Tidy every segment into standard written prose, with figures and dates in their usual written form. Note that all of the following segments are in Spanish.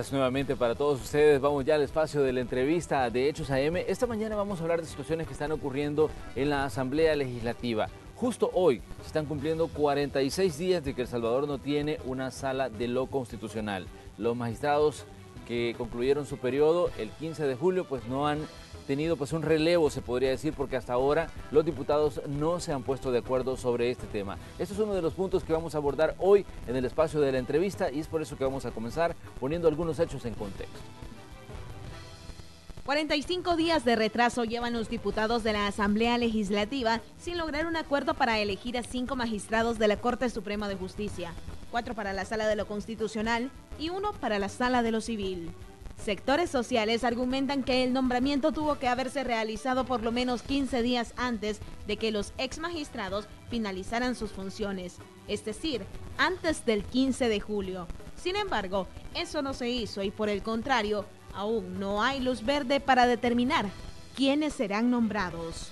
Gracias nuevamente para todos ustedes. Vamos ya al espacio de la entrevista de Hechos AM. Esta mañana vamos a hablar de situaciones que están ocurriendo en la Asamblea Legislativa. Justo hoy se están cumpliendo 46 días de que El Salvador no tiene una sala de lo constitucional. Los magistrados que concluyeron su periodo el 15 de julio pues no han tenido un relevo, se podría decir, porque hasta ahora los diputados no se han puesto de acuerdo sobre este tema. Este es uno de los puntos que vamos a abordar hoy en el espacio de la entrevista y es por eso que vamos a comenzar poniendo algunos hechos en contexto. 45 días de retraso llevan los diputados de la Asamblea Legislativa sin lograr un acuerdo para elegir a 5 magistrados de la Corte Suprema de Justicia, 4 para la Sala de lo Constitucional y 1 para la Sala de lo Civil. Sectores sociales argumentan que el nombramiento tuvo que haberse realizado por lo menos 15 días antes de que los ex magistrados finalizaran sus funciones, es decir, antes del 15 de julio. Sin embargo, eso no se hizo y por el contrario, aún no hay luz verde para determinar quiénes serán nombrados.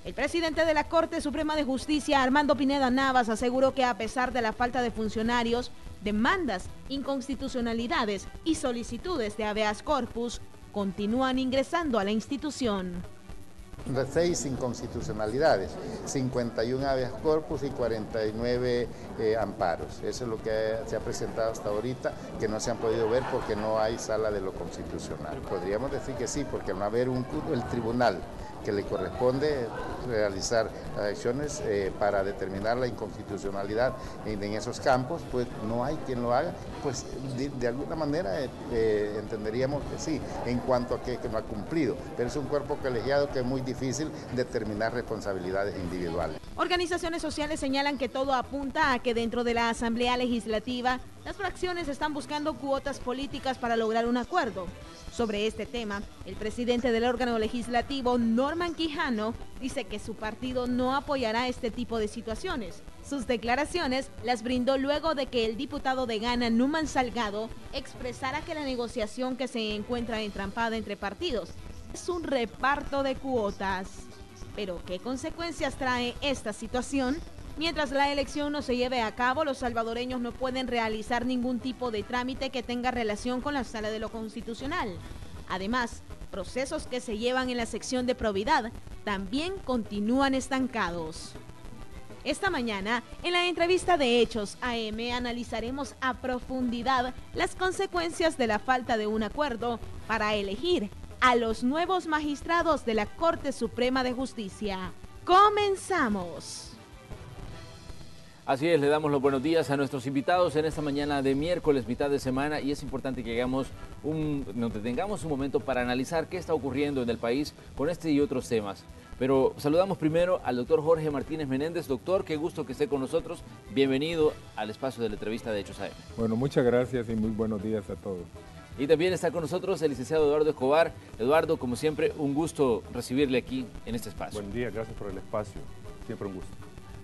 El presidente de la Corte Suprema de Justicia, Armando Pineda Navas, aseguró que a pesar de la falta de funcionarios, demandas, inconstitucionalidades y solicitudes de habeas corpus continúan ingresando a la institución. 6 inconstitucionalidades, 51 habeas corpus y 49 amparos. Eso es lo que se ha presentado hasta ahorita, que no se han podido ver porque no hay sala de lo constitucional. Podríamos decir que sí, porque al no haber el tribunal que le corresponde realizar las acciones para determinar la inconstitucionalidad en esos campos, pues no hay quien lo haga, pues de alguna manera entenderíamos que sí, en cuanto a que no ha cumplido, pero es un cuerpo colegiado que es muy difícil determinar responsabilidades individuales. Organizaciones sociales señalan que todo apunta a que dentro de la Asamblea Legislativa las fracciones están buscando cuotas políticas para lograr un acuerdo. Sobre este tema, el presidente del órgano legislativo, Norman Quijano, dice que su partido no apoyará este tipo de situaciones. Sus declaraciones las brindó luego de que el diputado de Ghana, Numan Salgado, expresara que la negociación que se encuentra entrampada entre partidos es un reparto de cuotas. Pero, ¿qué consecuencias trae esta situación? Mientras la elección no se lleve a cabo, los salvadoreños no pueden realizar ningún tipo de trámite que tenga relación con la Sala de lo Constitucional. Además, procesos que se llevan en la sección de probidad también continúan estancados. Esta mañana, en la entrevista de Hechos AM, analizaremos a profundidad las consecuencias de la falta de un acuerdo para elegir a los nuevos magistrados de la Corte Suprema de Justicia. ¡Comenzamos! Así es, le damos los buenos días a nuestros invitados en esta mañana de miércoles, mitad de semana, y es importante que nos detengamos un momento para analizar qué está ocurriendo en el país con este y otros temas. Pero saludamos primero al doctor Jorge Martínez Menéndez. Doctor, qué gusto que esté con nosotros. Bienvenido al espacio de la entrevista de Hechos AM. Bueno, muchas gracias y muy buenos días a todos. Y también está con nosotros el licenciado Eduardo Escobar. Eduardo, como siempre, un gusto recibirle aquí en este espacio. Buen día, gracias por el espacio. Siempre un gusto.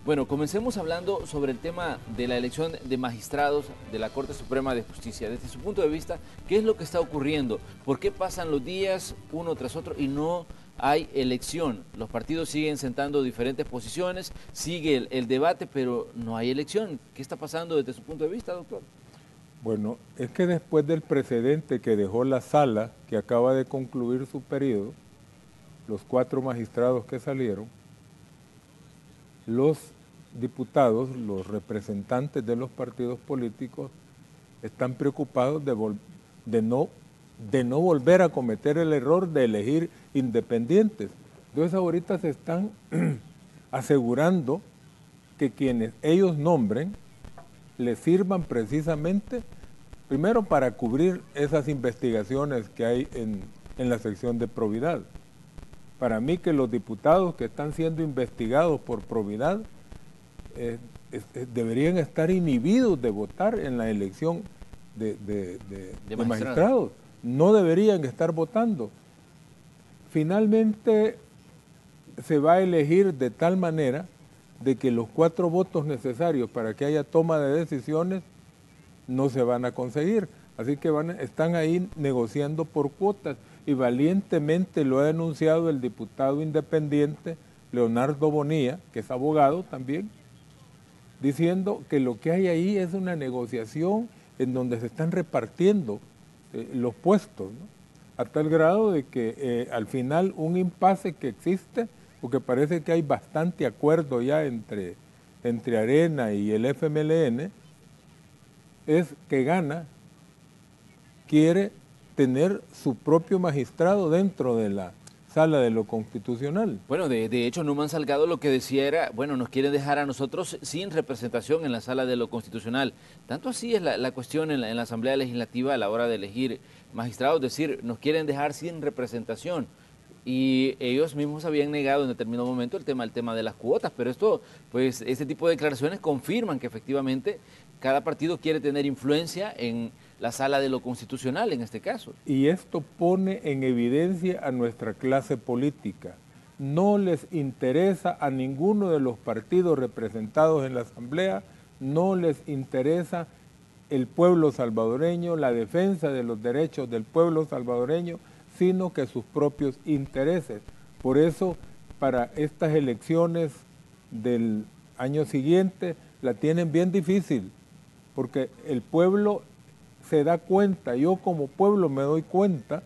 Bueno, comencemos hablando sobre el tema de la elección de magistrados de la Corte Suprema de Justicia. Desde su punto de vista, ¿qué es lo que está ocurriendo? ¿Por qué pasan los días uno tras otro y no hay elección? Los partidos siguen sentando diferentes posiciones, sigue el debate, pero no hay elección. ¿Qué está pasando desde su punto de vista, doctor? Bueno, es que después del precedente que dejó la sala, que acaba de concluir su periodo, los 4 magistrados que salieron, los diputados, los representantes de los partidos políticos, están preocupados de no volver a cometer el error de elegir independientes. Entonces ahorita se están asegurando que quienes ellos nombren les sirvan precisamente, primero para cubrir esas investigaciones que hay en la sección de probidad. Para mí que los diputados que están siendo investigados por probidad deberían estar inhibidos de votar en la elección de magistrados. No deberían estar votando. Finalmente se va a elegir de tal manera de que los 4 votos necesarios para que haya toma de decisiones no se van a conseguir. Así que están ahí negociando por cuotas y valientemente lo ha denunciado el diputado independiente Leonardo Bonilla, que es abogado también, diciendo que lo que hay ahí es una negociación en donde se están repartiendo los puestos, ¿no? A tal grado de que al final un impasse que existe, porque parece que hay bastante acuerdo ya entre Arena y el FMLN, es que Gana quiere tener su propio magistrado dentro de la sala de lo constitucional. Bueno, de hecho, Numan Salgado lo que decía era, bueno, nos quieren dejar a nosotros sin representación en la sala de lo constitucional. Tanto así es la cuestión en la Asamblea Legislativa a la hora de elegir magistrados, es decir, nos quieren dejar sin representación. Y ellos mismos habían negado en determinado momento el tema de las cuotas, pero esto, pues, este tipo de declaraciones confirman que efectivamente cada partido quiere tener influencia en la sala de lo constitucional en este caso. Y esto pone en evidencia a nuestra clase política. No les interesa a ninguno de los partidos representados en la Asamblea, no les interesa el pueblo salvadoreño, la defensa de los derechos del pueblo salvadoreño, sino que sus propios intereses. Por eso, para estas elecciones del año siguiente, la tienen bien difícil, porque el pueblo se da cuenta, yo como pueblo me doy cuenta,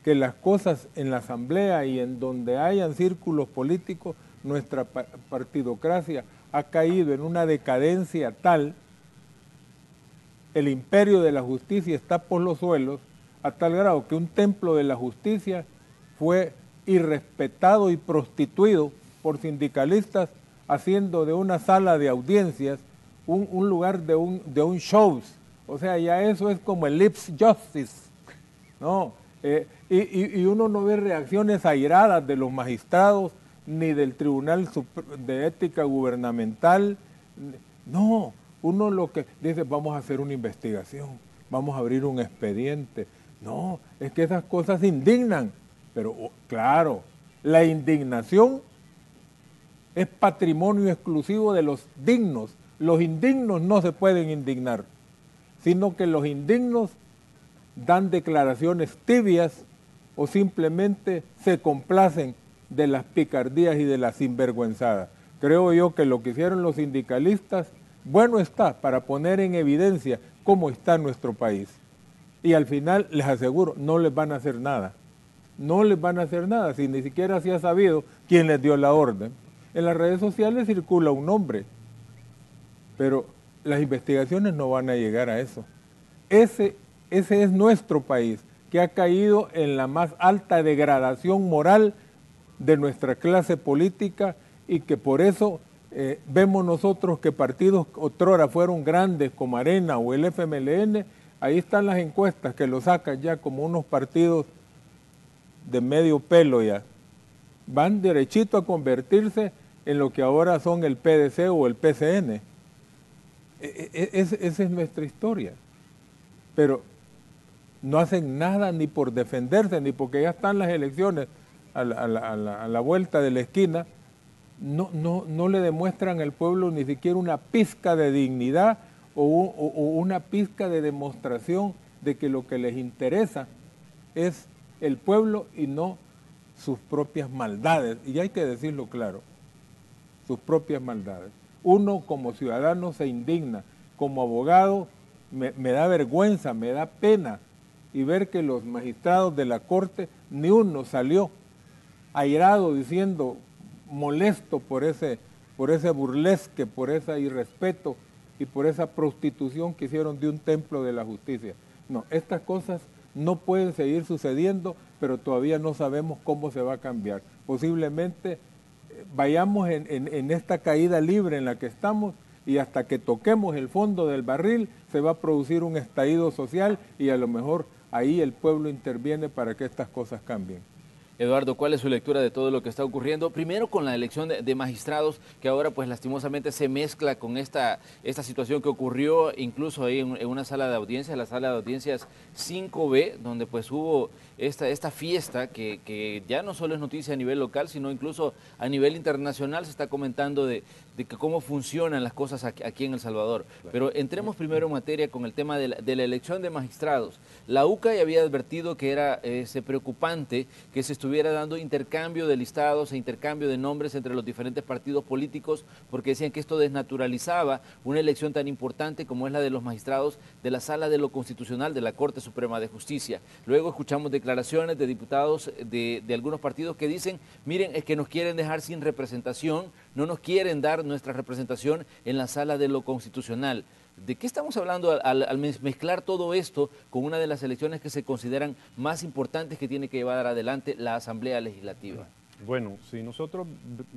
que las cosas en la Asamblea y en donde hayan círculos políticos, nuestra partidocracia ha caído en una decadencia tal, el imperio de la justicia está por los suelos, a tal grado que un templo de la justicia fue irrespetado y prostituido por sindicalistas, haciendo de una sala de audiencias un lugar de un show. O sea, ya eso es como el lips justice, ¿no? Y uno no ve reacciones airadas de los magistrados, ni del Tribunal de Ética Gubernamental. No, uno lo que dice, vamos a hacer una investigación, vamos a abrir un expediente. No, es que esas cosas indignan, pero claro, la indignación es patrimonio exclusivo de los dignos. Los indignos no se pueden indignar, sino que los indignos dan declaraciones tibias o simplemente se complacen de las picardías y de las sinvergüenzadas. Creo yo que lo que hicieron los sindicalistas, bueno está para poner en evidencia cómo está nuestro país. Y al final, les aseguro, no les van a hacer nada. No les van a hacer nada, si ni siquiera se ha sabido quién les dio la orden. En las redes sociales circula un nombre, pero las investigaciones no van a llegar a eso. Ese es nuestro país, que ha caído en la más alta degradación moral de nuestra clase política y que por eso vemos nosotros que partidos otrora fueron grandes como Arena o el FMLN, ahí están las encuestas que lo sacan ya como unos partidos de medio pelo ya. Van derechito a convertirse en lo que ahora son el PDC o el PCN. Esa es nuestra historia. Pero no hacen nada ni por defenderse, ni porque ya están las elecciones a la vuelta de la esquina. No le demuestran al pueblo ni siquiera una pizca de dignidad o una pizca de demostración de que lo que les interesa es el pueblo y no sus propias maldades. Y hay que decirlo claro, sus propias maldades. Uno como ciudadano se indigna, como abogado me da vergüenza, me da pena, y ver que los magistrados de la Corte, ni uno salió airado diciendo, molesto por ese burlesque, por ese irrespeto y por esa prostitución que hicieron de un templo de la justicia. No, estas cosas no pueden seguir sucediendo, pero todavía no sabemos cómo se va a cambiar. Posiblemente vayamos en esta caída libre en la que estamos y hasta que toquemos el fondo del barril se va a producir un estallido social y a lo mejor ahí el pueblo interviene para que estas cosas cambien. Eduardo, ¿cuál es su lectura de todo lo que está ocurriendo? Primero con la elección de magistrados, que ahora pues lastimosamente se mezcla con esta situación que ocurrió incluso ahí en una sala de audiencias, la sala de audiencias 5B, donde pues hubo esta fiesta que ya no solo es noticia a nivel local, sino incluso a nivel internacional. Se está comentando de de que cómo funcionan las cosas aquí en El Salvador. Pero entremos primero en materia con el tema de la elección de magistrados. La UCA ya había advertido que era preocupante que se estuviera dando intercambio de listados e intercambio de nombres entre los diferentes partidos políticos, porque decían que esto desnaturalizaba una elección tan importante como es la de los magistrados de la Sala de lo Constitucional de la Corte Suprema de Justicia. Luego escuchamos declaraciones de diputados de algunos partidos que dicen, miren, es que nos quieren dejar sin representación, no nos quieren dar nuestra representación en la Sala de lo Constitucional. ¿De qué estamos hablando al mezclar todo esto con una de las elecciones que se consideran más importantes que tiene que llevar adelante la Asamblea Legislativa? Bueno, si nosotros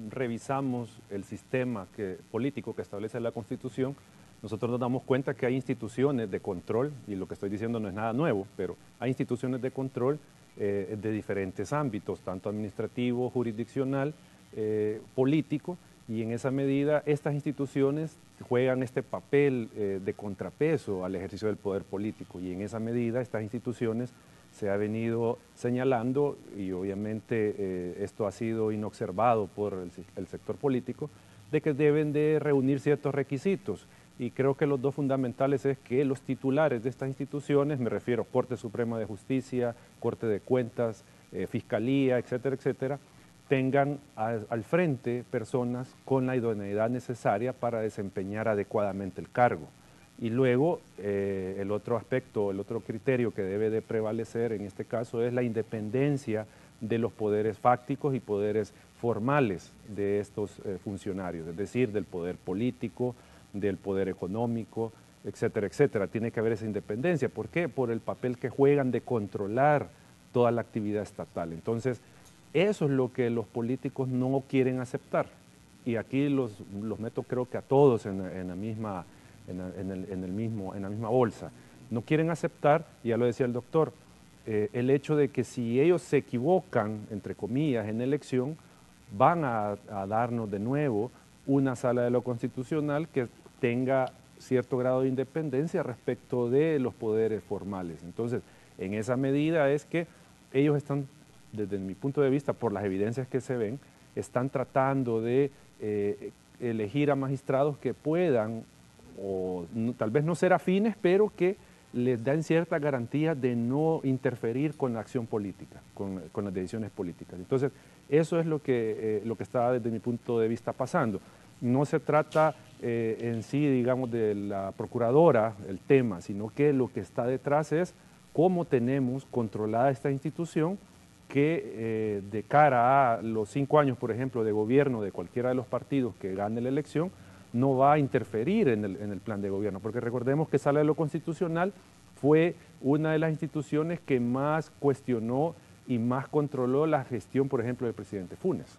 revisamos el sistema político que establece la Constitución, nosotros nos damos cuenta que hay instituciones de control, y lo que estoy diciendo no es nada nuevo, pero hay instituciones de control de diferentes ámbitos, tanto administrativo, jurisdiccional, político, y en esa medida estas instituciones juegan este papel de contrapeso al ejercicio del poder político, y en esa medida estas instituciones se ha venido señalando, y obviamente esto ha sido inobservado por el sector político, de que deben de reunir ciertos requisitos. Y creo que los dos fundamentales es que los titulares de estas instituciones, me refiero a Corte Suprema de Justicia, Corte de Cuentas, Fiscalía, etcétera, etcétera, tengan al frente personas con la idoneidad necesaria para desempeñar adecuadamente el cargo. Y luego, el otro aspecto, el otro criterio que debe de prevalecer en este caso es la independencia de los poderes fácticos y poderes formales de estos funcionarios, es decir, del poder político, del poder económico, etcétera, etcétera. Tiene que haber esa independencia. ¿Por qué? Por el papel que juegan de controlar toda la actividad estatal. Entonces, eso es lo que los políticos no quieren aceptar. Y aquí los meto, creo que a todos en la misma bolsa. No quieren aceptar, y ya lo decía el doctor, el hecho de que si ellos se equivocan, entre comillas, en elección, van a darnos de nuevo una Sala de lo Constitucional que tenga cierto grado de independencia respecto de los poderes formales. Entonces, en esa medida es que ellos están, desde mi punto de vista, por las evidencias que se ven, están tratando de elegir a magistrados que puedan, o tal vez no ser afines, pero que les dan cierta garantía de no interferir con la acción política, con las decisiones políticas. Entonces, eso es lo que está desde mi punto de vista pasando. No se trata en sí, digamos, de la procuradora, el tema, sino que lo que está detrás es cómo tenemos controlada esta institución que de cara a los 5 años, por ejemplo, de gobierno de cualquiera de los partidos que gane la elección, no va a interferir en el plan de gobierno, porque recordemos que Sala de lo Constitucional fue una de las instituciones que más cuestionó y más controló la gestión, por ejemplo, del presidente Funes.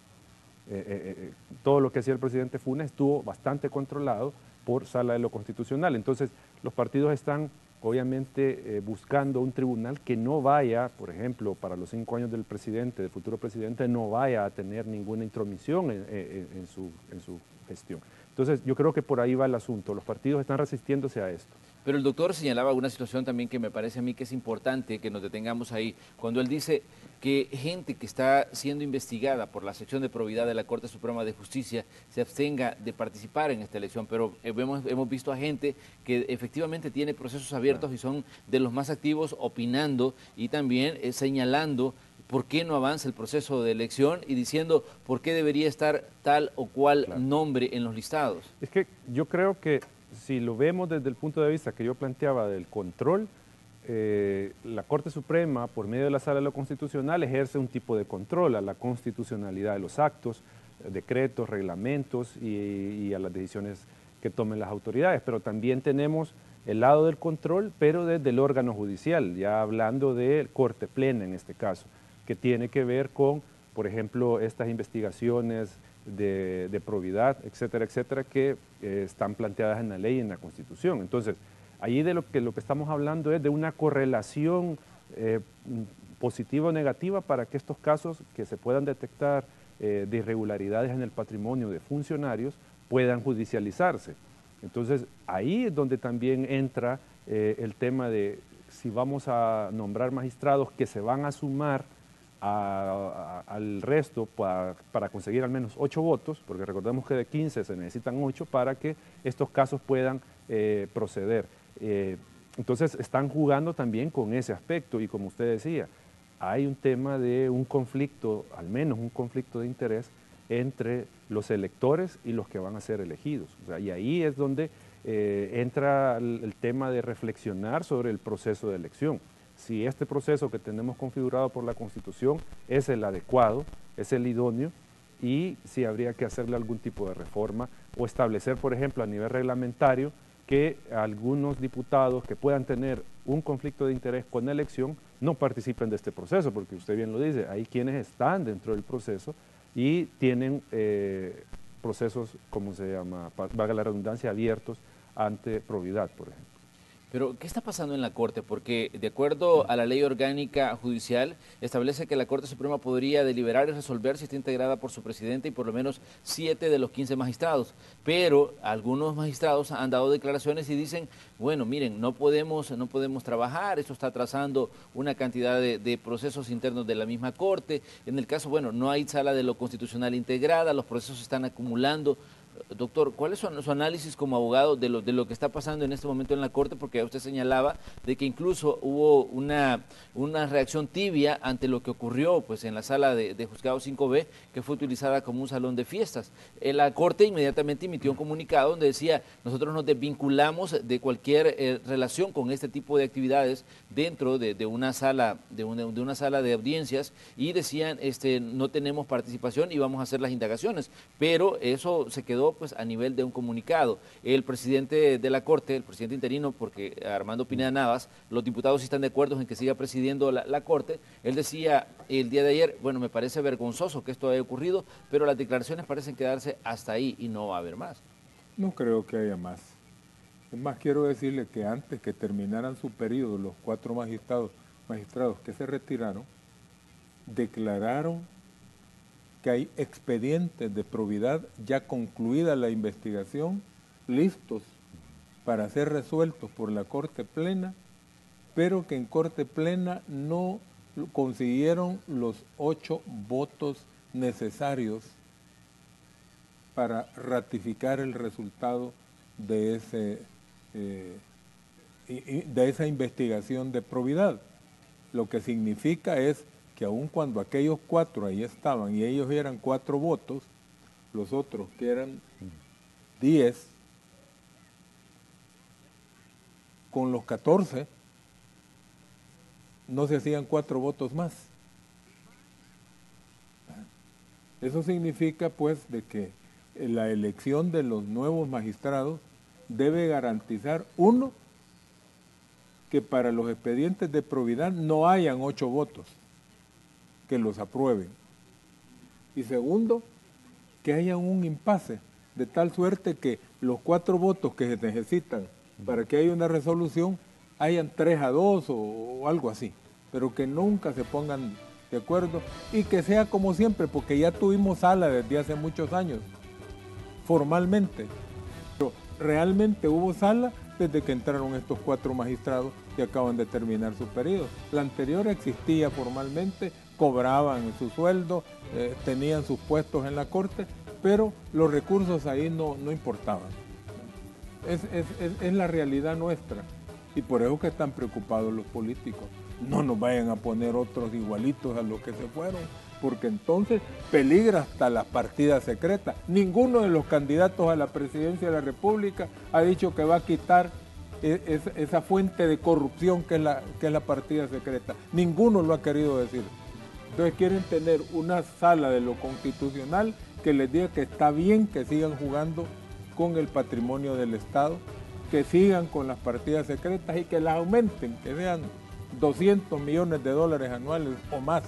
Todo lo que hacía el presidente Funes estuvo bastante controlado por Sala de lo Constitucional. Entonces, los partidos están obviamente buscando un tribunal que no vaya, por ejemplo, para los 5 años del presidente, del futuro presidente, no vaya a tener ninguna intromisión en su gestión. Entonces, yo creo que por ahí va el asunto. Los partidos están resistiéndose a esto. Pero el doctor señalaba una situación también que me parece a mí que es importante que nos detengamos ahí. Cuando él dice que gente que está siendo investigada por la sección de probidad de la Corte Suprema de Justicia se abstenga de participar en esta elección, pero hemos visto a gente que efectivamente tiene procesos abiertos y son de los más activos opinando y también señalando por qué no avanza el proceso de elección y diciendo por qué debería estar tal o cual nombre en los listados. Es que yo creo que si lo vemos desde el punto de vista que yo planteaba del control, la Corte Suprema, por medio de la Sala de lo Constitucional, ejerce un tipo de control a la constitucionalidad de los actos, decretos, reglamentos y a las decisiones que tomen las autoridades. Pero también tenemos el lado del control, pero desde el órgano judicial, ya hablando de Corte Plena en este caso, que tiene que ver con, por ejemplo, estas investigaciones de probidad, etcétera, etcétera, que están planteadas en la ley y en la Constitución. Entonces, allí de lo que estamos hablando es de una correlación positiva o negativa para que estos casos que se puedan detectar de irregularidades en el patrimonio de funcionarios puedan judicializarse. Entonces, ahí es donde también entra el tema de si vamos a nombrar magistrados que se van a sumar al resto para conseguir al menos 8 votos, porque recordemos que de 15 se necesitan 8 para que estos casos puedan proceder. Entonces están jugando también con ese aspecto y como usted decía, hay un tema de un conflicto, al menos un conflicto de interés entre los electores y los que van a ser elegidos. O sea, y ahí es donde entra el tema de reflexionar sobre el proceso de elección. Si este proceso que tenemos configurado por la Constitución es el adecuado, es el idóneo, y si habría que hacerle algún tipo de reforma o establecer, por ejemplo, a nivel reglamentario, que algunos diputados que puedan tener un conflicto de interés con la elección no participen de este proceso, porque usted bien lo dice, hay quienes están dentro del proceso y tienen procesos, ¿cómo se llama?, valga la redundancia, abiertos ante probidad, por ejemplo. Pero, ¿qué está pasando en la Corte? Porque, de acuerdo a la Ley Orgánica Judicial, establece que la Corte Suprema podría deliberar y resolver si está integrada por su presidente y por lo menos 7 de los 15 magistrados. Pero algunos magistrados han dado declaraciones y dicen, bueno, miren, no podemos trabajar, esto está atrasando una cantidad de procesos internos de la misma Corte. En el caso, bueno, no hay sala de lo constitucional integrada, los procesos se están acumulando. Doctor, ¿cuál es su análisis como abogado de lo que está pasando en este momento en la Corte? Porque usted señalaba de que incluso hubo una reacción tibia ante lo que ocurrió pues, en la sala de Juzgado 5B, que fue utilizada como un salón de fiestas. La Corte inmediatamente emitió un comunicado donde decía, nosotros nos desvinculamos de cualquier relación con este tipo de actividades dentro de una sala de audiencias, y decían, no tenemos participación y vamos a hacer las indagaciones, pero eso se quedó pues a nivel de un comunicado. El presidente de la Corte, el presidente interino, porque Armando Pineda Navas, los diputados sí están de acuerdo en que siga presidiendo la Corte. Él decía el día de ayer, bueno, me parece vergonzoso que esto haya ocurrido, pero las declaraciones parecen quedarse hasta ahí y no va a haber más. No creo que haya más. Es más, quiero decirle que antes que terminaran su periodo, los 4 magistrados que se retiraron, declararon que hay expedientes de probidad ya concluida la investigación, listos para ser resueltos por la Corte Plena, pero que en Corte Plena no consiguieron los 8 votos necesarios para ratificar el resultado de esa investigación de probidad. Lo que significa es que aun cuando aquellos 4 ahí estaban y ellos eran 4 votos, los otros que eran 10, con los 14 no se hacían 4 votos más. Eso significa pues de que la elección de los nuevos magistrados debe garantizar, uno, que para los expedientes de probidad no hayan 8 votos que los aprueben. Y segundo, que haya un impasse, de tal suerte que los 4 votos que se necesitan para que haya una resolución, hayan 3-2 o algo así, pero que nunca se pongan de acuerdo y que sea como siempre, porque ya tuvimos sala desde hace muchos años, formalmente, pero realmente hubo sala desde que entraron estos 4 magistrados que acaban de terminar su periodo. La anterior existía formalmente, cobraban su sueldo, tenían sus puestos en la Corte, pero los recursos ahí no importaban. Es la realidad nuestra y por eso que están preocupados los políticos. No nos vayan a poner otros igualitos a los que se fueron, porque entonces peligra hasta las partidas secretas. Ninguno de los candidatos a la presidencia de la República ha dicho que va a quitar esa fuente de corrupción que es la partida secreta. Ninguno lo ha querido decir. Entonces quieren tener una sala de lo constitucional que les diga que está bien que sigan jugando con el patrimonio del Estado, que sigan con las partidas secretas y que las aumenten, que sean 200 millones de dólares anuales o más.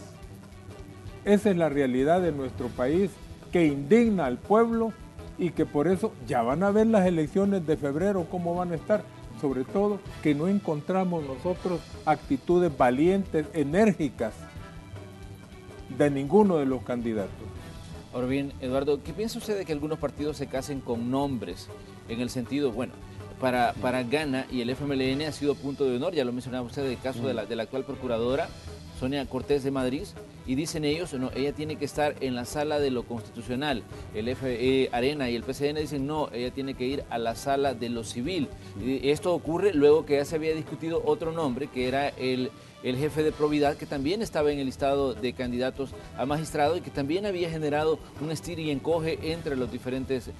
Esa es la realidad de nuestro país, que indigna al pueblo y que por eso ya van a ver las elecciones de febrero cómo van a estar. Sobre todo que no encontramos nosotros actitudes valientes, enérgicas de ninguno de los candidatos. Ahora bien, Eduardo, ¿qué piensa usted de que algunos partidos se casen con nombres? En el sentido, bueno, para Gana y el FMLN ha sido punto de honor, ya lo mencionaba usted, el caso de la actual procuradora, Sonia Cortés de Madrid, y dicen ellos, no, ella tiene que estar en la sala de lo constitucional. El Arena y el PCN dicen, no, ella tiene que ir a la sala de lo civil. Y esto ocurre luego que ya se había discutido otro nombre, que era el jefe de probidad, que también estaba en el listado de candidatos a magistrado y que también había generado un estir y encoge entre los diferentes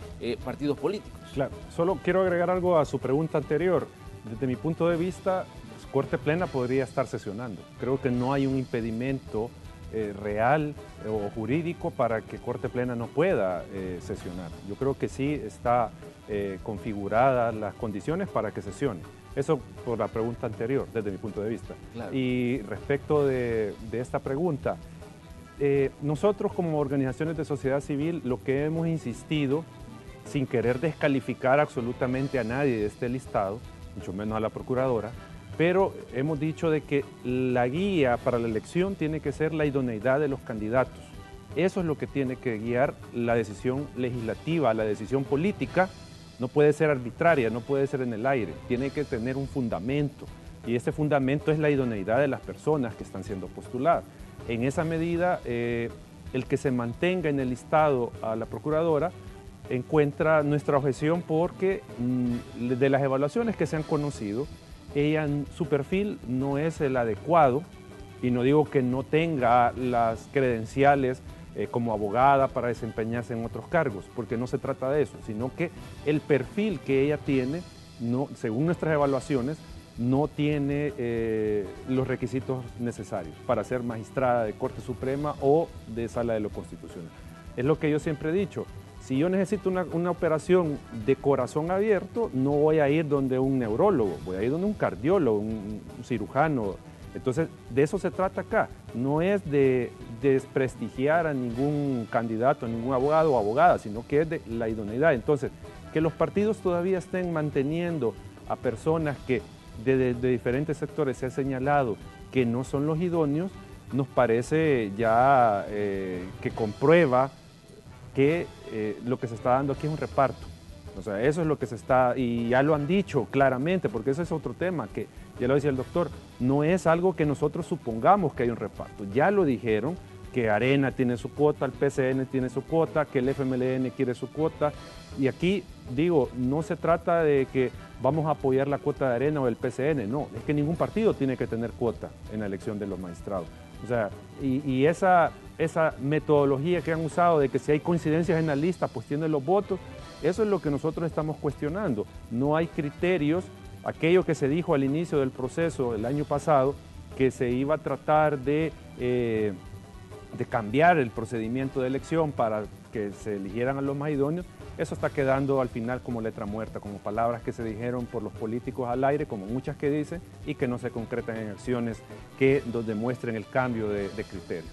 partidos políticos. Claro, solo quiero agregar algo a su pregunta anterior. Desde mi punto de vista, Corte Plena podría estar sesionando. Creo que no hay un impedimento real o jurídico para que Corte Plena no pueda sesionar. Yo creo que sí está configuradas las condiciones para que sesione. Eso por la pregunta anterior, desde mi punto de vista. Claro. Y respecto de esta pregunta, nosotros como organizaciones de sociedad civil lo que hemos insistido, sin querer descalificar absolutamente a nadie de este listado, mucho menos a la procuradora, pero hemos dicho de que la guía para la elección tiene que ser la idoneidad de los candidatos. Eso es lo que tiene que guiar la decisión legislativa, la decisión política. No puede ser arbitraria, no puede ser en el aire, tiene que tener un fundamento. Y ese fundamento es la idoneidad de las personas que están siendo postuladas. En esa medida, el que se mantenga en el listado a la procuradora encuentra nuestra objeción porque de las evaluaciones que se han conocido, su perfil no es el adecuado, y no digo que no tenga las credenciales como abogada para desempeñarse en otros cargos, porque no se trata de eso, sino que el perfil que ella tiene, según nuestras evaluaciones, no tiene los requisitos necesarios para ser magistrada de Corte Suprema o de Sala de lo Constitucional. Es lo que yo siempre he dicho. Si yo necesito una operación de corazón abierto, no voy a ir donde un neurólogo, voy a ir donde un cardiólogo, un cirujano. Entonces, de eso se trata acá. No es de desprestigiar a ningún candidato, a ningún abogado o abogada, sino que es de la idoneidad. Entonces, que los partidos todavía estén manteniendo a personas que de diferentes sectores se ha señalado que no son los idóneos, nos parece ya que comprueba que lo que se está dando aquí es un reparto. O sea, eso es lo que se está, y ya lo han dicho claramente, porque ese es otro tema, que ya lo decía el doctor, no es algo que nosotros supongamos que hay un reparto. Ya lo dijeron, que Arena tiene su cuota, el PCN tiene su cuota, que el FMLN quiere su cuota, y aquí, digo, no se trata de que vamos a apoyar la cuota de Arena o del PCN, no, es que ningún partido tiene que tener cuota en la elección de los magistrados. O sea, y esa metodología que han usado de que si hay coincidencias en la lista, pues tienen los votos, eso es lo que nosotros estamos cuestionando. No hay criterios, aquello que se dijo al inicio del proceso el año pasado, que se iba a tratar de cambiar el procedimiento de elección para que se eligieran a los más idóneos, eso está quedando al final como letra muerta, como palabras que se dijeron por los políticos al aire, como muchas que dicen, y que no se concretan en acciones que demuestren el cambio de criterio.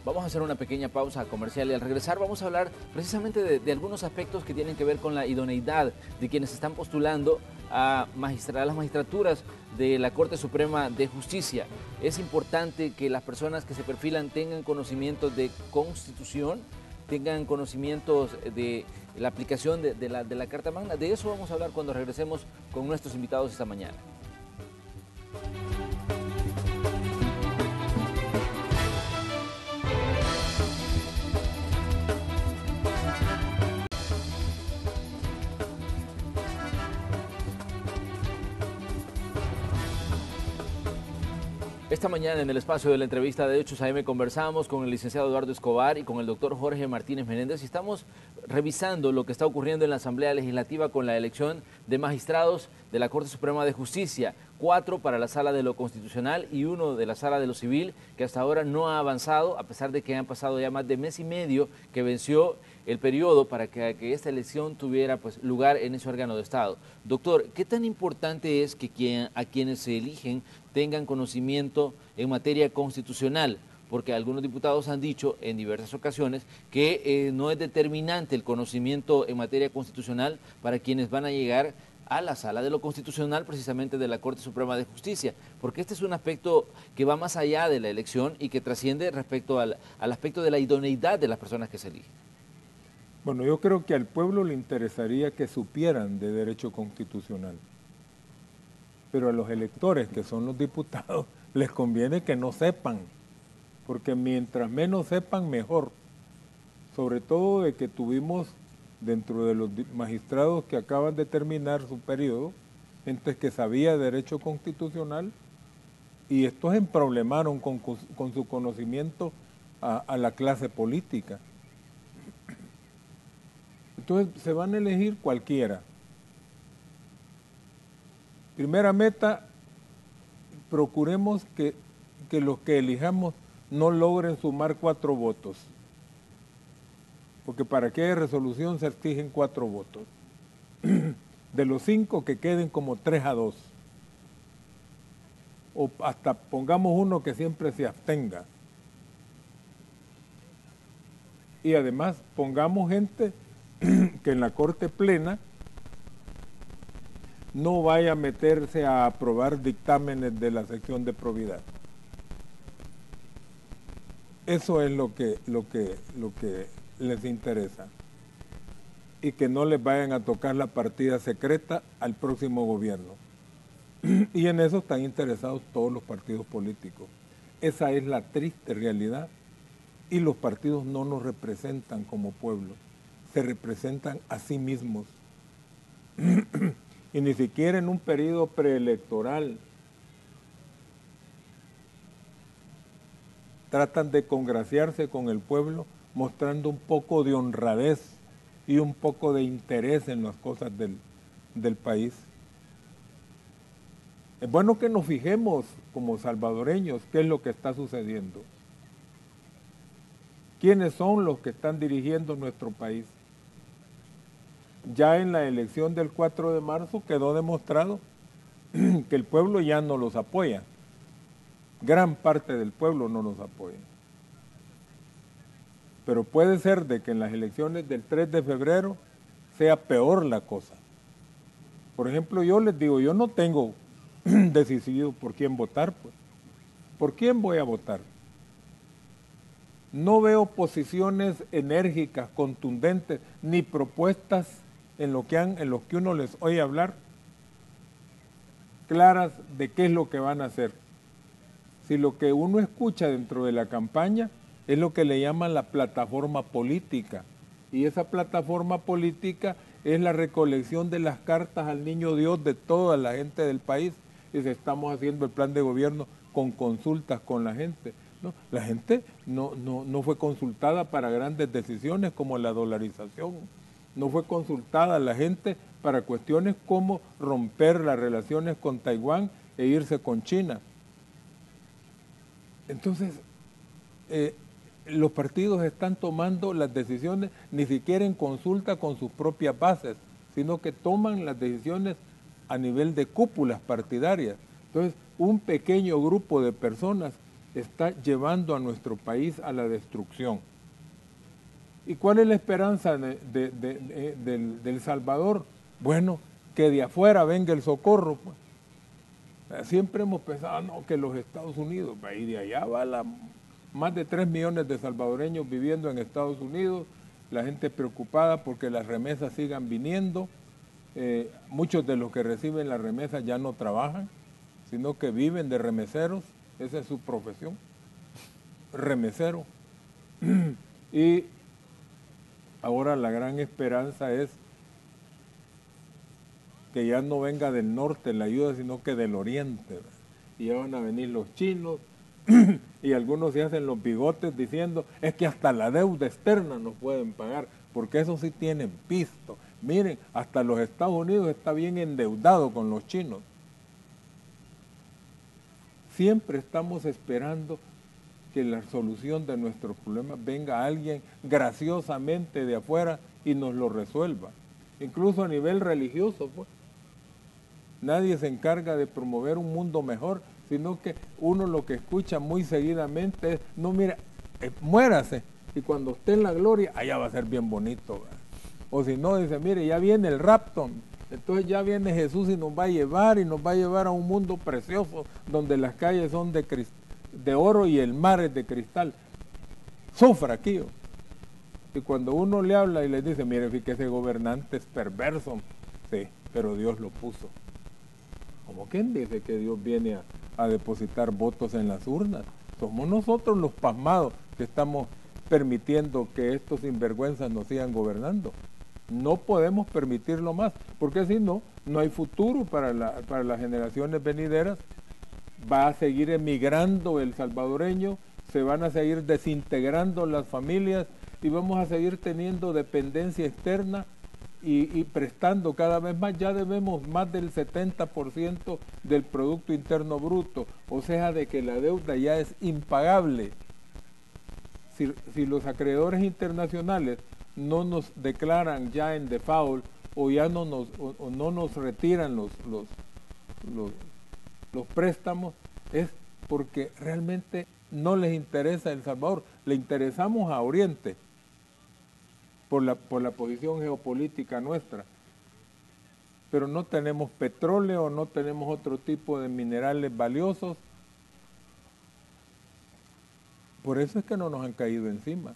Vamos a hacer una pequeña pausa comercial y al regresar vamos a hablar precisamente de algunos aspectos que tienen que ver con la idoneidad de quienes están postulando a las magistraturas de la Corte Suprema de Justicia. Es importante que las personas que se perfilan tengan conocimientos de Constitución, tengan conocimientos de la aplicación de la Carta Magna. De eso vamos a hablar cuando regresemos con nuestros invitados esta mañana. Esta mañana en el espacio de la entrevista de Hechos AM conversamos con el licenciado Eduardo Escobar y con el doctor Jorge Martínez Menéndez y estamos revisando lo que está ocurriendo en la Asamblea Legislativa con la elección de magistrados de la Corte Suprema de Justicia, 4 para la Sala de lo Constitucional y 1 de la Sala de lo Civil, que hasta ahora no ha avanzado, a pesar de que han pasado ya más de mes y medio que venció el periodo para que esta elección tuviera lugar en ese órgano de Estado. Doctor, ¿qué tan importante es que a quienes se eligen tengan conocimiento en materia constitucional? Porque algunos diputados han dicho en diversas ocasiones que no es determinante el conocimiento en materia constitucional para quienes van a llegar a la Sala de lo Constitucional precisamente de la Corte Suprema de Justicia, porque este es un aspecto que va más allá de la elección y que trasciende respecto al aspecto de la idoneidad de las personas que se eligen. Bueno, yo creo que al pueblo le interesaría que supieran de derecho constitucional, pero a los electores, que son los diputados, les conviene que no sepan porque mientras menos sepan, mejor. Sobre todo de que tuvimos dentro de los magistrados que acaban de terminar su periodo, gente que sabía derecho constitucional, y estos emproblemaron con su conocimiento a la clase política. Entonces se van a elegir cualquiera. Primera meta, procuremos que los que elijamos no logren sumar 4 votos. Porque para que haya resolución se exigen 4 votos. De los 5 que queden como 3-2. O hasta pongamos uno que siempre se abstenga. Y además pongamos gente que en la Corte Plena no vaya a meterse a aprobar dictámenes de la sección de probidad. Eso es lo que les interesa. Y que no les vayan a tocar la partida secreta al próximo gobierno. Y en eso están interesados todos los partidos políticos. Esa es la triste realidad. Y los partidos no nos representan como pueblo, se representan a sí mismos. Y ni siquiera en un periodo preelectoral tratan de congraciarse con el pueblo, mostrando un poco de honradez y un poco de interés en las cosas del país. Es bueno que nos fijemos como salvadoreños qué es lo que está sucediendo. ¿Quiénes son los que están dirigiendo nuestro país? Ya en la elección del 4 de marzo quedó demostrado que el pueblo ya no los apoya. Gran parte del pueblo no los apoya. Pero puede ser de que en las elecciones del 3 de febrero sea peor la cosa. Por ejemplo, yo les digo, yo no tengo decidido por quién votar, pues. ¿Por quién voy a votar? No veo posiciones enérgicas, contundentes, ni propuestas en lo que uno les oye hablar, claras de qué es lo que van a hacer. Si lo que uno escucha dentro de la campaña es lo que le llaman la plataforma política, y esa plataforma política es la recolección de las cartas al niño Dios de toda la gente del país, y se estamos haciendo el plan de gobierno con consultas con la gente. ¿No? La gente no fue consultada para grandes decisiones como la dolarización, no fue consultada la gente para cuestiones como romper las relaciones con Taiwán e irse con China. Entonces, los partidos están tomando las decisiones ni siquiera en consulta con sus propias bases, sino que toman las decisiones a nivel de cúpulas partidarias. Entonces, un pequeño grupo de personas está llevando a nuestro país a la destrucción. ¿Y cuál es la esperanza del Salvador? Bueno, que de afuera venga el socorro. Pues. Siempre hemos pensado, no, que los Estados Unidos, y de allá va más de 3 millones de salvadoreños viviendo en Estados Unidos, la gente preocupada porque las remesas sigan viniendo. Muchos de los que reciben las remesas ya no trabajan, sino que viven de remeseros. Esa es su profesión, remesero. Y ahora la gran esperanza es que ya no venga del norte la ayuda, sino que del oriente, ¿verdad? Y ya van a venir los chinos, y algunos se hacen los bigotes diciendo, es que hasta la deuda externa nos pueden pagar, porque eso sí tienen pisto. Miren, hasta los Estados Unidos está bien endeudado con los chinos. Siempre estamos esperando que la solución de nuestros problemas venga alguien graciosamente de afuera y nos lo resuelva. Incluso a nivel religioso, pues. Nadie se encarga de promover un mundo mejor, sino que uno lo que escucha muy seguidamente es, no, mira, muérase, y cuando esté en la gloria, allá va a ser bien bonito, ¿verdad? O si no, dice, mire, ya viene el rapto. Entonces ya viene Jesús y nos va a llevar a un mundo precioso donde las calles son de oro y el mar es de cristal. Sufra aquí. Y cuando uno le habla y le dice, mire, fíjate que ese gobernante es perverso. Sí, pero Dios lo puso. ¿Cómo quien dice que Dios viene a depositar votos en las urnas? Somos nosotros los pasmados que estamos permitiendo que estos sinvergüenzas nos sigan gobernando. No podemos permitirlo más, porque si no, no hay futuro para las generaciones venideras. Va a seguir emigrando el salvadoreño, se van a seguir desintegrando las familias y vamos a seguir teniendo dependencia externa y prestando cada vez más. Ya debemos más del 70% del Producto Interno Bruto, o sea, de que la deuda ya es impagable. Si los acreedores internacionales no nos declaran ya en default o ya no nos retiran los préstamos, es porque realmente no les interesa El Salvador. Le interesamos a Oriente por la posición geopolítica nuestra, pero no tenemos petróleo, no tenemos otro tipo de minerales valiosos. Por eso es que no nos han caído encima.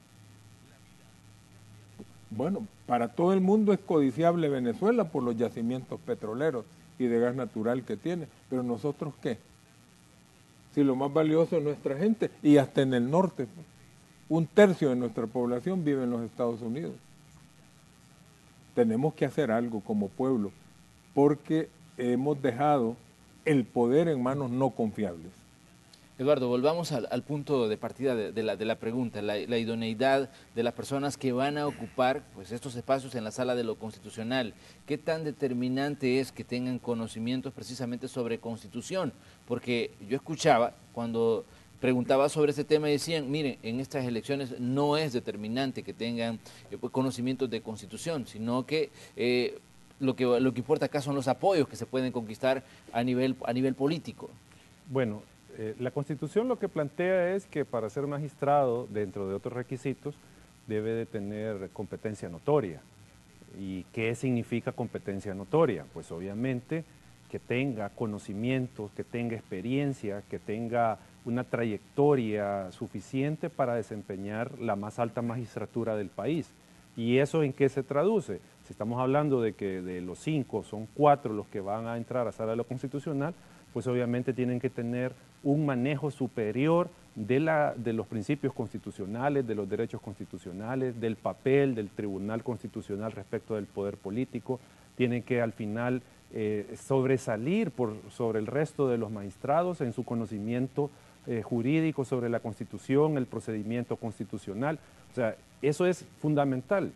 Bueno, para todo el mundo es codiciable Venezuela por los yacimientos petroleros y de gas natural que tiene, pero ¿nosotros qué? Si lo más valioso es nuestra gente, y hasta en el norte, 1/3 de nuestra población vive en los Estados Unidos. Tenemos que hacer algo como pueblo, porque hemos dejado el poder en manos no confiables. Eduardo, volvamos al punto de partida de la pregunta, la idoneidad de las personas que van a ocupar pues, estos espacios en la sala de lo constitucional. ¿Qué tan determinante es que tengan conocimientos precisamente sobre Constitución? Porque yo escuchaba cuando preguntaba sobre este tema y decían, miren, en estas elecciones no es determinante que tengan conocimientos de Constitución, sino que lo que importa acá son los apoyos que se pueden conquistar a nivel político. Bueno, la Constitución lo que plantea es que para ser magistrado, dentro de otros requisitos, debe de tener competencia notoria. ¿Y qué significa competencia notoria? Pues obviamente que tenga conocimientos, que tenga experiencia, que tenga una trayectoria suficiente para desempeñar la más alta magistratura del país. ¿Y eso en qué se traduce? Si estamos hablando de que de los 5 son 4 los que van a entrar a sala de lo constitucional, pues obviamente tienen que tener un manejo superior de los principios constitucionales, de los derechos constitucionales, del papel del Tribunal Constitucional respecto del poder político. Tienen que al final sobresalir sobre el resto de los magistrados en su conocimiento jurídico sobre la Constitución, el procedimiento constitucional. O sea, eso es fundamental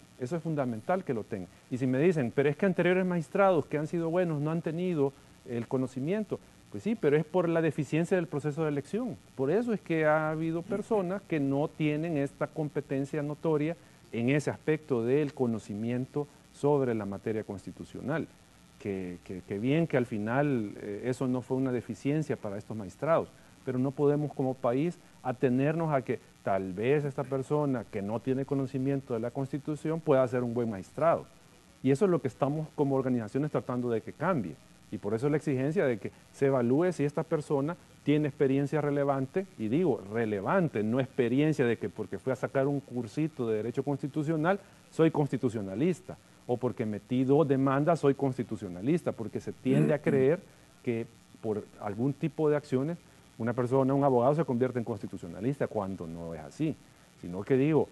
que lo tengan. Y si me dicen, pero es que anteriores magistrados que han sido buenos no han tenido el conocimiento, pues sí, pero es por la deficiencia del proceso de elección. Por eso es que ha habido personas que no tienen esta competencia notoria en ese aspecto del conocimiento sobre la materia constitucional. Que bien que al final eso no fue una deficiencia para estos magistrados, pero no podemos como país atenernos a que tal vez esta persona que no tiene conocimiento de la Constitución pueda ser un buen magistrado. Y eso es lo que estamos como organizaciones tratando de que cambie. Y por eso la exigencia de que se evalúe si esta persona tiene experiencia relevante, y digo relevante, no experiencia de que porque fui a sacar un cursito de Derecho Constitucional soy constitucionalista, o porque metí 2 demandas soy constitucionalista, porque se tiende a creer que por algún tipo de acciones una persona, un abogado se convierte en constitucionalista cuando no es así, sino que digo,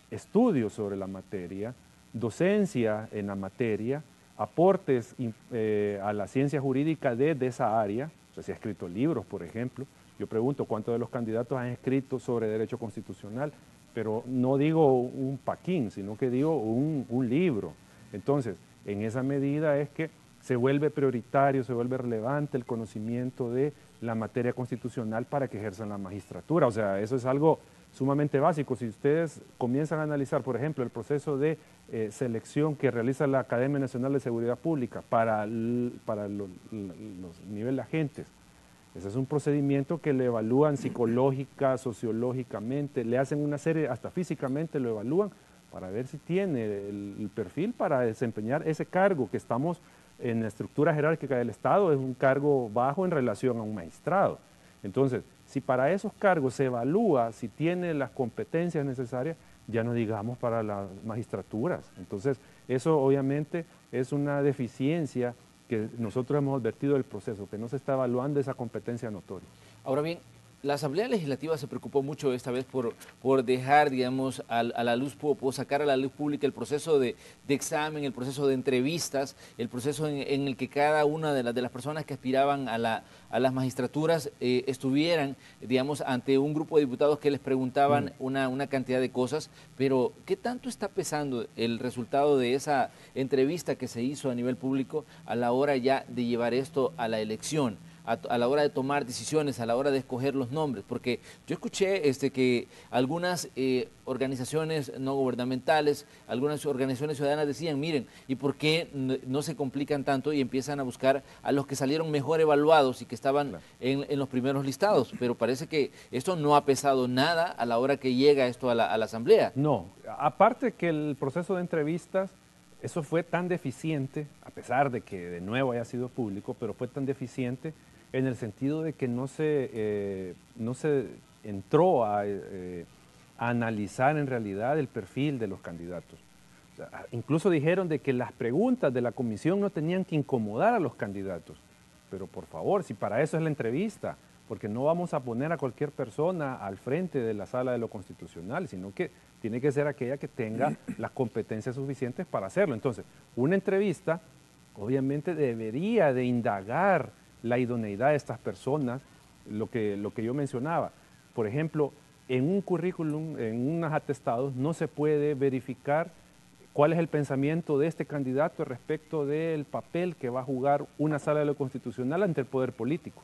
estudios sobre la materia, docencia en la materia, aportes a la ciencia jurídica de esa área. O sea, se ha escrito libros, por ejemplo. Yo pregunto cuántos de los candidatos han escrito sobre derecho constitucional, pero no digo un paquín, sino que digo un libro. Entonces, en esa medida es que se vuelve prioritario, se vuelve relevante el conocimiento de la materia constitucional para que ejerzan la magistratura. O sea, eso es algo sumamente básico. Si ustedes comienzan a analizar, por ejemplo, el proceso de selección que realiza la Academia Nacional de Seguridad Pública para los niveles de agentes, ese es un procedimiento que le evalúan psicológica, sociológicamente, le hacen una serie, hasta físicamente lo evalúan para ver si tiene el perfil para desempeñar ese cargo que estamos en la estructura jerárquica del Estado, es un cargo bajo en relación a un magistrado. Entonces, si para esos cargos se evalúa si tiene las competencias necesarias, ya no digamos para las magistraturas. Entonces, eso obviamente es una deficiencia que nosotros hemos advertido del proceso, que no se está evaluando esa competencia notoria. Ahora bien, La Asamblea Legislativa se preocupó mucho esta vez por dejar, digamos, a la luz, por sacar a la luz pública el proceso de examen, el proceso de entrevistas, el proceso en el que cada una de las personas que aspiraban a las magistraturas estuvieran, digamos, ante un grupo de diputados que les preguntaban una cantidad de cosas. Pero, ¿qué tanto está pesando el resultado de esa entrevista que se hizo a nivel público a la hora ya de llevar esto a la elección? A la hora de tomar decisiones, a la hora de escoger los nombres, porque yo escuché que algunas organizaciones no gubernamentales, algunas organizaciones ciudadanas decían, miren, ¿y por qué no se complican tanto y empiezan a buscar a los que salieron mejor evaluados y que estaban en los primeros listados? Pero parece que esto no ha pesado nada a la hora que llega esto a la Asamblea. No, aparte que el proceso de entrevistas, eso fue tan deficiente, a pesar de que de nuevo haya sido público, pero fue tan deficiente en el sentido de que no se entró a analizar en realidad el perfil de los candidatos. O sea, incluso dijeron de que las preguntas de la comisión no tenían que incomodar a los candidatos. Pero por favor, si para eso es la entrevista, porque no vamos a poner a cualquier persona al frente de la sala de lo constitucional, sino que tiene que ser aquella que tenga las competencias suficientes para hacerlo. Entonces, una entrevista obviamente debería de indagar la idoneidad de estas personas, lo que yo mencionaba. Por ejemplo, en un currículum, en unos atestados, no se puede verificar cuál es el pensamiento de este candidato respecto del papel que va a jugar una sala de lo constitucional ante el poder político.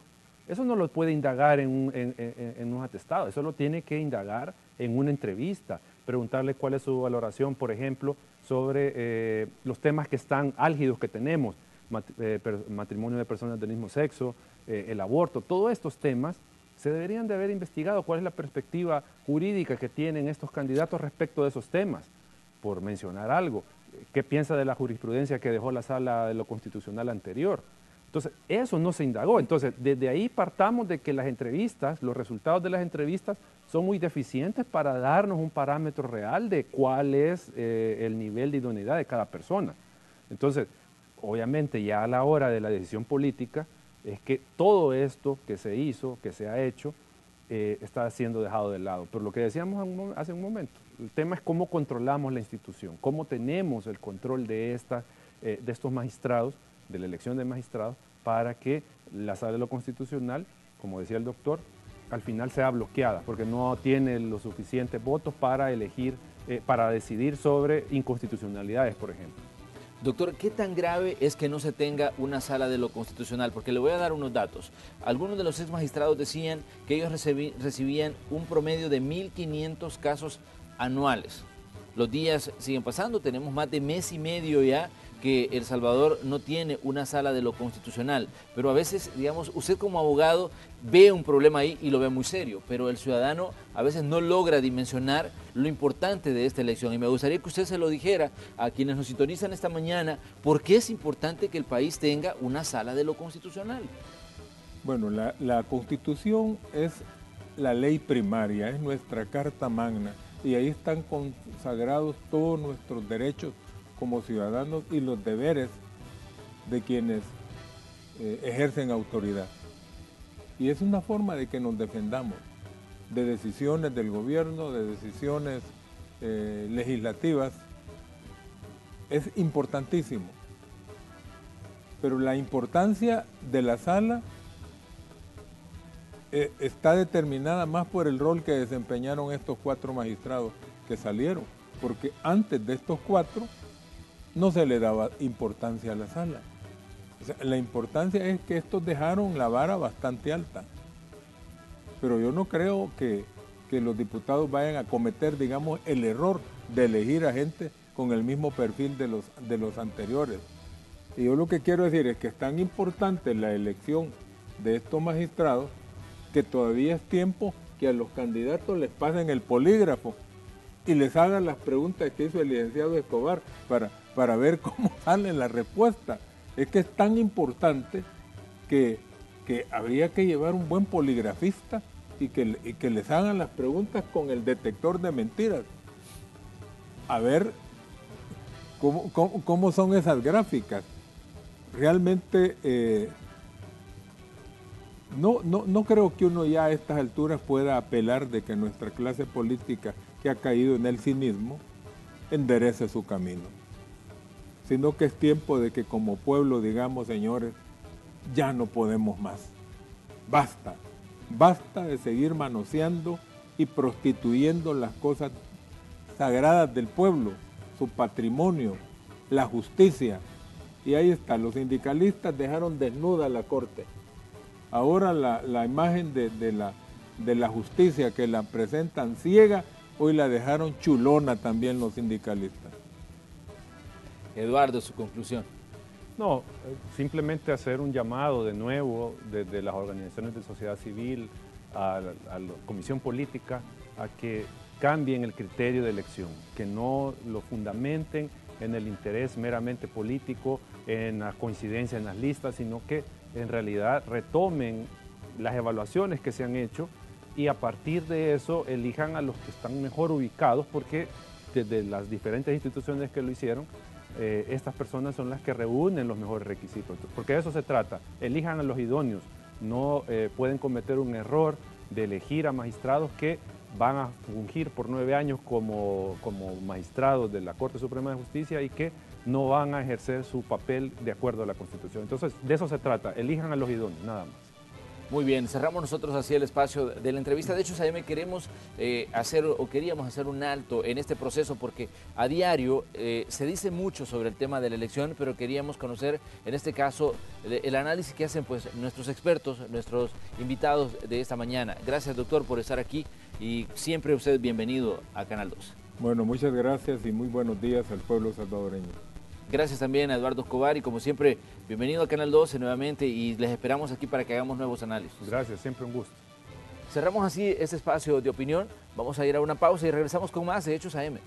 Eso no lo puede indagar en un atestado, eso lo tiene que indagar en una entrevista, preguntarle cuál es su valoración, por ejemplo, sobre los temas que están álgidos que tenemos, matrimonio de personas del mismo sexo, el aborto, todos estos temas se deberían de haber investigado cuál es la perspectiva jurídica que tienen estos candidatos respecto de esos temas, por mencionar algo. ¿Qué piensa de la jurisprudencia que dejó la sala de lo constitucional anterior? Entonces, eso no se indagó. Entonces, desde ahí partamos de que las entrevistas, los resultados de las entrevistas son muy deficientes para darnos un parámetro real de cuál es el nivel de idoneidad de cada persona. Entonces, obviamente ya a la hora de la decisión política es que todo esto que se hizo, que se ha hecho, está siendo dejado de lado. Pero lo que decíamos hace un momento, el tema es cómo controlamos la institución, cómo tenemos el control de estos magistrados, de la elección de magistrados, para que la sala de lo constitucional, como decía el doctor, al final sea bloqueada, porque no tiene los suficientes votos para elegir, para decidir sobre inconstitucionalidades, por ejemplo. Doctor, ¿qué tan grave es que no se tenga una sala de lo constitucional? Porque le voy a dar unos datos. Algunos de los ex magistrados decían que ellos recibían un promedio de 1.500 casos anuales. Los días siguen pasando, tenemos más de mes y medio ya que El Salvador no tiene una sala de lo constitucional, pero a veces, digamos, usted como abogado ve un problema ahí y lo ve muy serio, pero el ciudadano a veces no logra dimensionar lo importante de esta elección. Y me gustaría que usted se lo dijera a quienes nos sintonizan esta mañana, ¿por qué es importante que el país tenga una sala de lo constitucional? Bueno, la Constitución es la ley primaria, es nuestra carta magna, y ahí están consagrados todos nuestros derechos como ciudadanos y los deberes de quienes ejercen autoridad. Y es una forma de que nos defendamos de decisiones del gobierno, de decisiones legislativas. Es importantísimo. Pero la importancia de la sala está determinada más por el rol que desempeñaron estos 4 magistrados que salieron, porque antes de estos 4 no se le daba importancia a la sala. O sea, la importancia es que estos dejaron la vara bastante alta. Pero yo no creo que los diputados vayan a cometer, digamos, el error de elegir a gente con el mismo perfil de los anteriores. Y yo lo que quiero decir es que es tan importante la elección de estos magistrados que todavía es tiempo que a los candidatos les pasen el polígrafo y les hagan las preguntas que hizo el licenciado Escobar para ver cómo sale la respuesta. Es que es tan importante que habría que llevar un buen poligrafista y que les hagan las preguntas con el detector de mentiras. A ver cómo son esas gráficas. Realmente no creo que uno ya a estas alturas pueda apelar de que nuestra clase política, que ha caído en el cinismo, enderece su camino, sino que es tiempo de que como pueblo digamos, señores, ya no podemos más, basta de seguir manoseando y prostituyendo las cosas sagradas del pueblo, su patrimonio, la justicia. Y ahí está, los sindicalistas dejaron desnuda la Corte. Ahora la imagen de la justicia que la presentan ciega, hoy la dejaron chulona también los sindicalistas. Eduardo, su conclusión. No, simplemente hacer un llamado de nuevo desde las organizaciones de sociedad civil a la Comisión Política a que cambien el criterio de elección, que no lo fundamenten en el interés meramente político, en la coincidencia en las listas, sino que en realidad retomen las evaluaciones que se han hecho y a partir de eso elijan a los que están mejor ubicados, porque desde las diferentes instituciones que lo hicieron, estas personas son las que reúnen los mejores requisitos, porque de eso se trata, elijan a los idóneos, no pueden cometer un error de elegir a magistrados que van a fungir por 9 años como magistrados de la Corte Suprema de Justicia y que no van a ejercer su papel de acuerdo a la Constitución. Entonces, de eso se trata, elijan a los idóneos, nada más. Muy bien, cerramos nosotros así el espacio de la entrevista. De hecho, AM queríamos hacer un alto en este proceso porque a diario se dice mucho sobre el tema de la elección, pero queríamos conocer, en este caso, el análisis que hacen pues nuestros expertos, nuestros invitados de esta mañana. Gracias, doctor, por estar aquí y siempre usted bienvenido a Canal 2. Bueno, muchas gracias y muy buenos días al pueblo salvadoreño. Gracias también a Eduardo Escobar y como siempre, bienvenido a Canal 12 nuevamente y les esperamos aquí para que hagamos nuevos análisis. Gracias, siempre un gusto. Cerramos así este espacio de opinión, vamos a ir a una pausa y regresamos con más de Hechos AM.